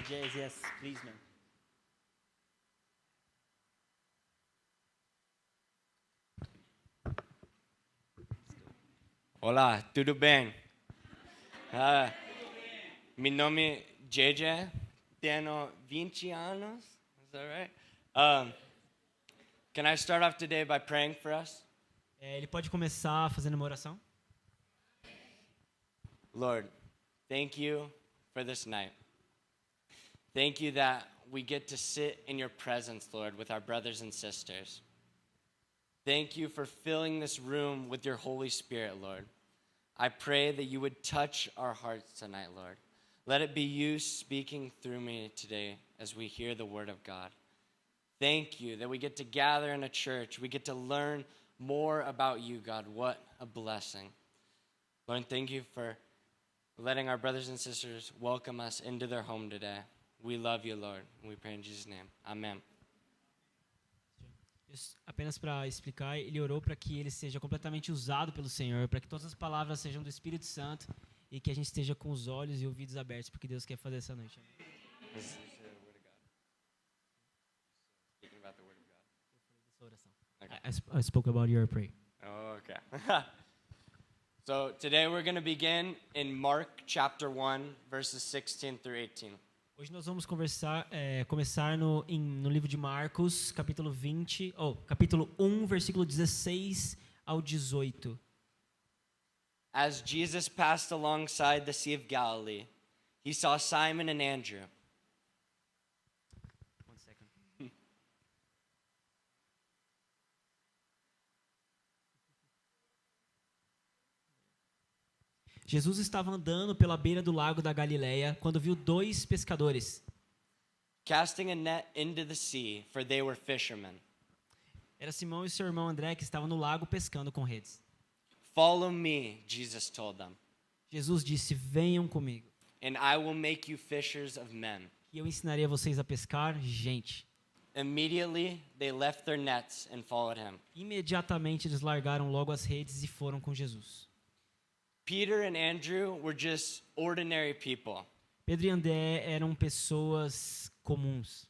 Jays, yes, please, man. Olá, tudo bem? Meu nome é JJ, tenho 20 anos, is that right? Can I start off today by praying for us? Ele pode começar fazendo uma oração? Lord, thank you for this night. Thank you that we get to sit in your presence, Lord, with our brothers and sisters. Thank you for filling this room with your Holy Spirit, Lord. I pray that you would touch our hearts tonight, Lord. Let it be you speaking through me today as we hear the word of God. Thank you that we get to gather in a church. We get to learn more about you, God. What a blessing. Lord, thank you for letting our brothers and sisters welcome us into their home today. We love you, Lord. And we pray in Jesus' name. Amen. Apenas para explicar, ele orou para que ele seja completamente usado pelo Senhor, para que todas as palavras sejam do Espírito Santo e que a gente esteja com os olhos e ouvidos abertos para o que Deus quer fazer essa noite. This is the word of God. Speaking about the word of God. I spoke about your prayer. Oh, okay. So today we're going to begin in Mark chapter 1, verses 16 through 18. Hoje nós vamos começar no livro de Marcos, capítulo 1, versículo 16 ao 18. As Jesus passed alongside the Sea of Galilee, he saw Simon and Andrew. One second. Jesus estava andando pela beira do lago da Galileia quando viu dois pescadores. Casting a net into the sea, for they were fishermen. Era Simão e seu irmão André que estavam no lago pescando com redes. Follow me, Jesus told them, Jesus disse: "Venham comigo, and I will make you fishers of men. e eu ensinarei a vocês a pescar gente." Immediately they left their nets and followed him. Imediatamente eles largaram logo as redes e foram com Jesus. Peter and Andrew were just ordinary people. Pedro e André eram pessoas comuns.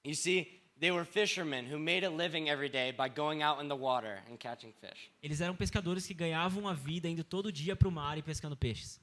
You see, they were fishermen who made a living every day by going out in the water and catching fish. Eles eram pescadores que ganhavam a vida indo todo dia para o mar e pescando peixes.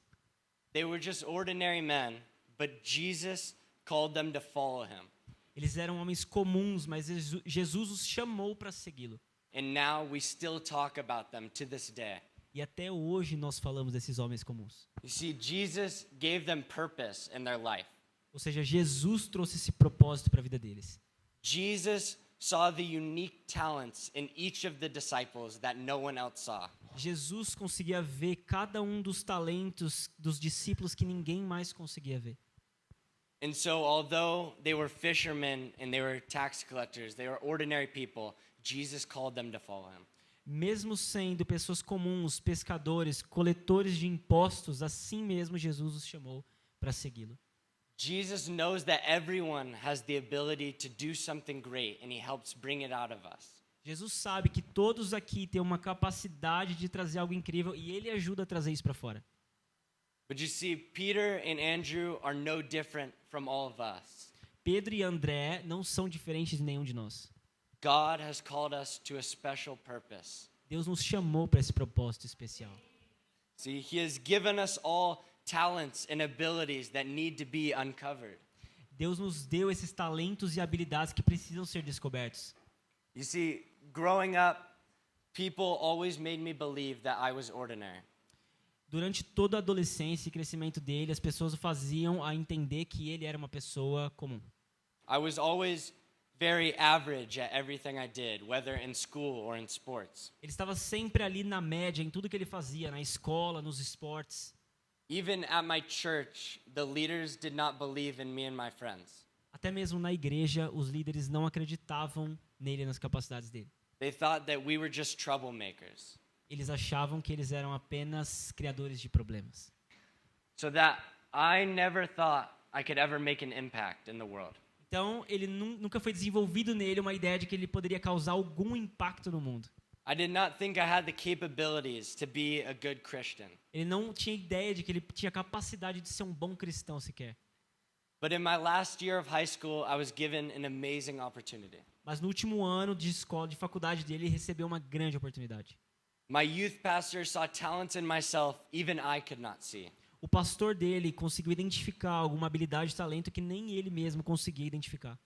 They were just ordinary men, but Jesus called them to follow him. Eles eram homens comuns, mas Jesus os chamou para segui-lo. And now we still talk about them to this day. E até hoje nós falamos desses homens comuns. You see, Jesus gave them purpose in their life. Ou seja, Jesus trouxe esse propósito para a vida deles. Jesus saw the unique talents in each of the disciples that no one else saw. Jesus conseguia ver cada um dos talentos dos discípulos que ninguém mais conseguia ver. And so, although they were fishermen and they were tax collectors, they were ordinary people, Jesus called them to follow him. Mesmo sendo pessoas comuns, pescadores, coletores de impostos, assim mesmo Jesus os chamou para segui-lo. Jesus knows that everyone has the ability to do something great, and he helps bring it out of us. Jesus sabe que todos aqui têm uma capacidade de trazer algo incrível e ele ajuda a trazer isso para fora. But you see, Peter and Andrew are no different from all of us. Pedro e André não são diferentes de nenhum de nós. God has called us to a special purpose. Deus nos chamou para esse propósito especial. See, he has given us all talents and abilities that need to be uncovered. Deus nos deu esses talentos e habilidades que precisam ser descobertos. You see, growing up, people always made me believe that I was ordinary. Durante toda a adolescência e crescimento dele, as pessoas o faziam a entender que ele era uma pessoa comum. I was always very average at everything I did, whether in school or in sports. Ele estava sempre ali na média em tudo que ele fazia, na escola, nos esportes. Even at my church, the leaders did not believe in me and my friends. Até mesmo na igreja, os líderes não acreditavam nele e nas capacidades dele. They thought that we were just troublemakers. Eles achavam que eles eram apenas criadores de problemas. So that I never thought I could ever make an impact in the world. Então, ele nunca foi desenvolvido nele uma ideia de que ele poderia causar algum impacto no mundo. I did not think I had the capabilities to be a good Christian. Ele não tinha ideia de que ele tinha capacidade de ser um bom cristão sequer. But in my last year of high school, I was given an amazing opportunity. Mas no último ano de escola, de faculdade dele, ele recebeu uma grande oportunidade. My youth pastor saw talents in myself even I could not see. O pastor dele conseguiu identificar alguma habilidade e talento que nem ele mesmo conseguia identificar.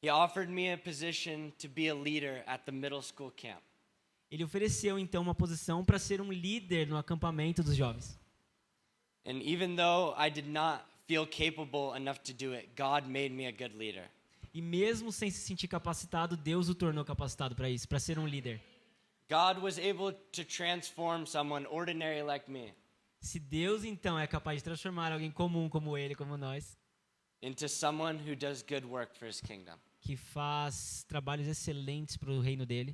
He offered me a position to be a leader at the middle school camp. Ele ofereceu então uma posição para ser um líder no acampamento dos jovens. And even though I did not feel capable enough to do it, God made me a good leader. E mesmo sem se sentir capacitado, Deus o tornou capacitado para isso, para ser um líder. God was able to transform someone ordinary like me Se Deus então é capaz de transformar alguém comum como ele, como nós, into someone who does good work for his kingdom. que faz trabalhos excelentes para o reino dele.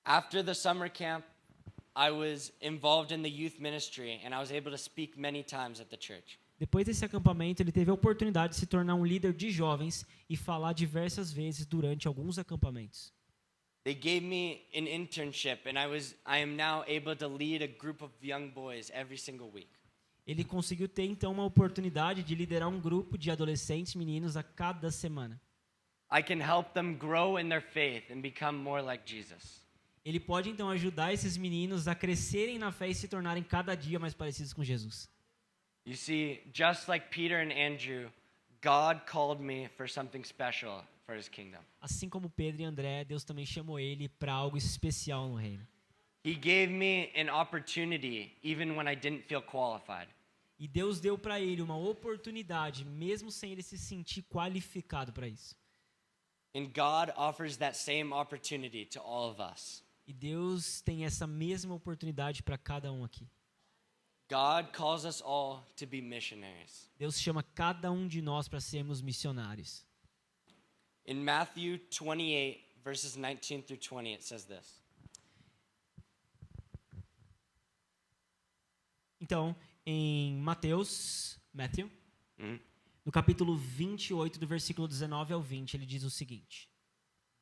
After the summer camp, I was involved in the youth ministry and I was able to speak many times at the church. Depois desse acampamento, ele teve a oportunidade de se tornar um líder de jovens e falar diversas vezes durante alguns acampamentos. They gave me an internship and I am now able to lead a group of young boys every single week. Ele conseguiu ter então uma oportunidade de liderar um grupo de adolescentes meninos a cada semana. I can help them grow in their faith and become more like Jesus. Ele pode então ajudar esses meninos a crescerem na fé e se tornarem cada dia mais parecidos com Jesus. You see, just like Peter and Andrew, God called me for something special for his kingdom. Assim como Pedro e André, Deus também chamou ele para algo especial no reino. He gave me an opportunity even when I didn't feel qualified. E Deus deu para ele uma oportunidade, mesmo sem ele se sentir qualificado para isso. And God offers that same opportunity to all of us. E Deus tem essa mesma oportunidade para cada um aqui. God calls us all to be missionaries. Deus chama cada um de nós para sermos missionários. In Matthew 28, verses 19 through 20, it says this. Então, em Matthew, Mhm. no capítulo 28, do versículo 19 ao 20, ele diz o seguinte: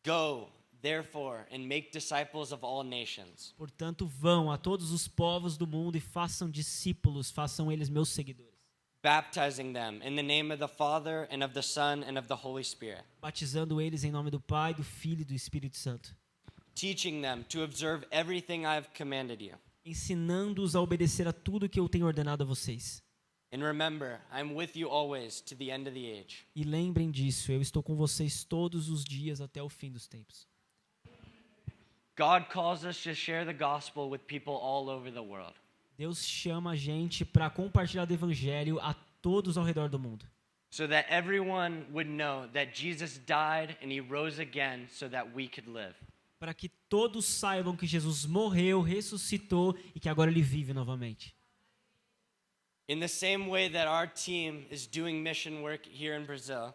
Go, therefore, and make disciples of all nations, Portanto, vão a todos os povos do mundo e façam discípulos, façam eles meus seguidores, baptizing them in the name of the Father and of the Son and of the Holy Spirit, batizando eles em nome do Pai, do Filho e do Espírito Santo, teaching them to observe everything I have commanded you. ensinando-os a obedecer a tudo que eu tenho ordenado a vocês. And remember, I'm with you always to the end of the age. E lembrem disso, eu estou com vocês todos os dias até o fim dos tempos. God calls us to share the gospel with people all over the world. Deus chama a gente para compartilhar o evangelho a todos ao redor do mundo, So that everyone would know that Jesus died and he rose again so that we could live. para que todos saibam que Jesus morreu, ressuscitou e que agora ele vive novamente. In the same way that our team is doing mission work here in Brazil,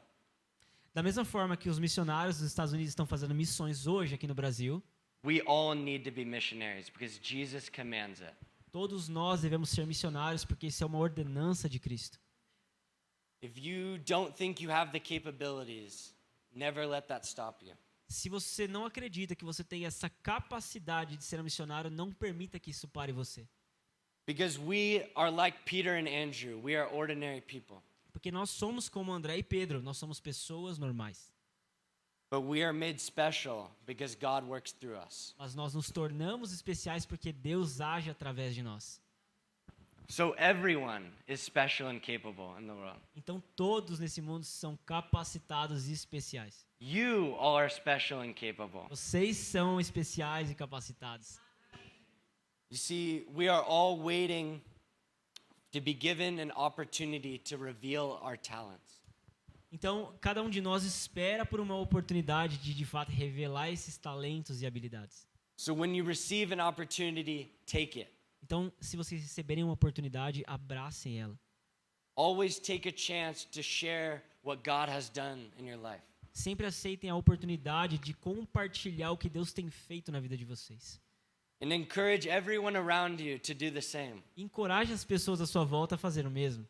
Da mesma forma que os missionários dos Estados Unidos estão fazendo missões hoje aqui no Brasil, we all need to be missionaries because Jesus commands it. todos nós devemos ser missionários porque isso é uma ordenança de Cristo. If you don't think you have the capabilities, never let that stop you. Se você não acredita que você tem essa capacidade de ser um missionário, não permita que isso pare você. Because we are like Peter and Andrew, we are ordinary people. Porque nós somos como André e Pedro, nós somos pessoas normais. But we are made special because God works through us. Mas nós nos tornamos especiais porque Deus age através de nós. So everyone is special and capable in the world. Então todos nesse mundo são capacitados e especiais. You all are special and capable. Vocês são especiais e capacitados. You see, we are all waiting to be given an opportunity to reveal our talents. Então, cada um de nós espera por uma oportunidade de fato revelar esses talentos e habilidades. So when you receive an opportunity, take it. Então, se vocês receberem uma oportunidade, abracem ela. Always take a chance to share what God has done in your life. Sempre aceitem a oportunidade de compartilhar o que Deus tem feito na vida de vocês. And encourage everyone around you to do the same. Encoraje as pessoas à sua volta a fazer o mesmo.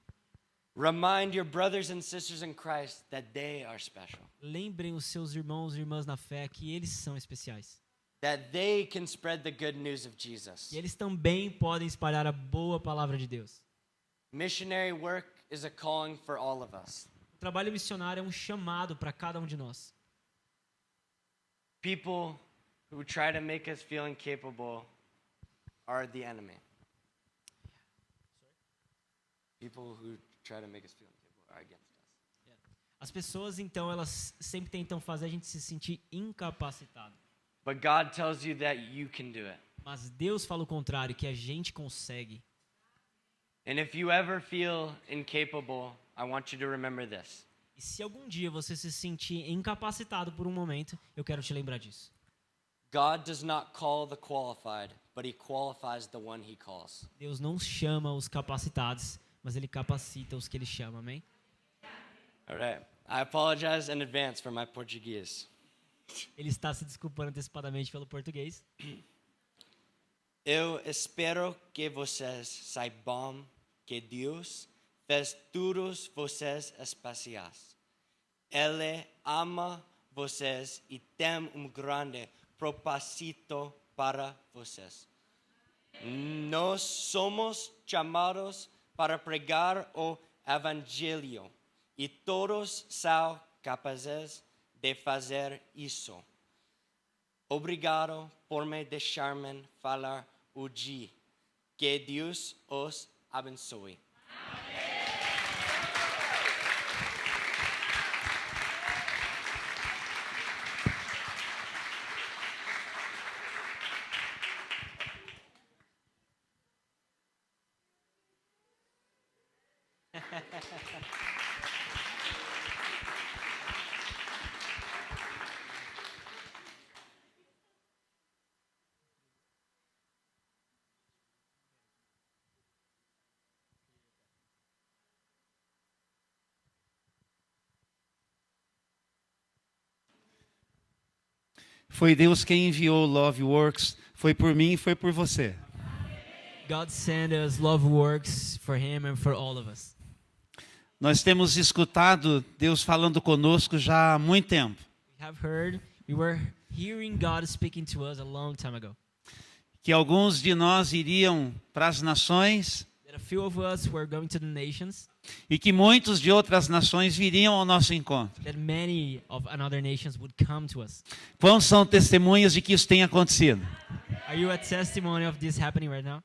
Remind your brothers and sisters in Christ that they are special. Lembrem os seus irmãos e irmãs na fé que eles são especiais. That they can spread the good news of Jesus. E eles também podem espalhar a boa palavra de Deus. Missionary work is a calling for all of us. O trabalho missionário é um chamado para cada um de nós. People who try to make us feel incapable are the enemy. People who try to make us feel incapable are against us. As pessoas, então, elas sempre tentam fazer a gente se sentir incapacitado. But God tells you that you can do it. Mas Deus fala o contrário, que a gente consegue. And if you ever feel incapable, I want you to remember this. E se algum dia você se sentir incapacitado por um momento, eu quero te lembrar disso. God does not call the qualified, but he qualifies the one he calls. Deus não chama os capacitados, mas Ele capacita os que Ele chama, amém? All right. I apologize in advance for my Portuguese. Ele está se desculpando antecipadamente pelo português. Eu espero que vocês saibam que Deus fez todos vocês especiais. Ele ama vocês e tem grande propósito para vocês. Nós somos chamados para pregar o Evangelho e todos são capazes de fazer isso. Obrigado por me deixar-me falar hoje. Que Deus os abençoe. Foi Deus quem enviou Love Works, foi por mim e foi por você. God sent us love works for Him and for all of us. Nós temos escutado Deus falando conosco já há muito tempo. We were hearing God speaking to us a long time ago. Que alguns de nós iriam para as nações That a few of us were going to the nations. e que muitos de outras nações viriam ao nosso encontro. That many of another nations would come to us. Quantos são testemunhas de que isso tem acontecido? Are you a testimony of this happening right now?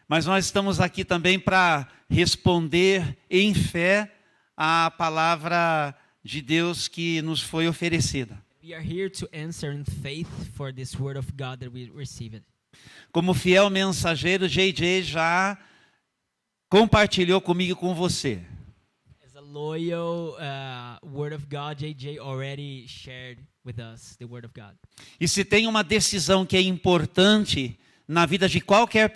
Mas nós estamos aqui também para responder em fé à palavra de Deus que nos foi oferecida. We are here to answer in faith for this word of God that we received. Como fiel mensageiro, JJ já compartilhou comigo e com você. As a loyal word of God, JJ already shared with us the word of God. E se tem uma decisão que é importante na vida de qualquer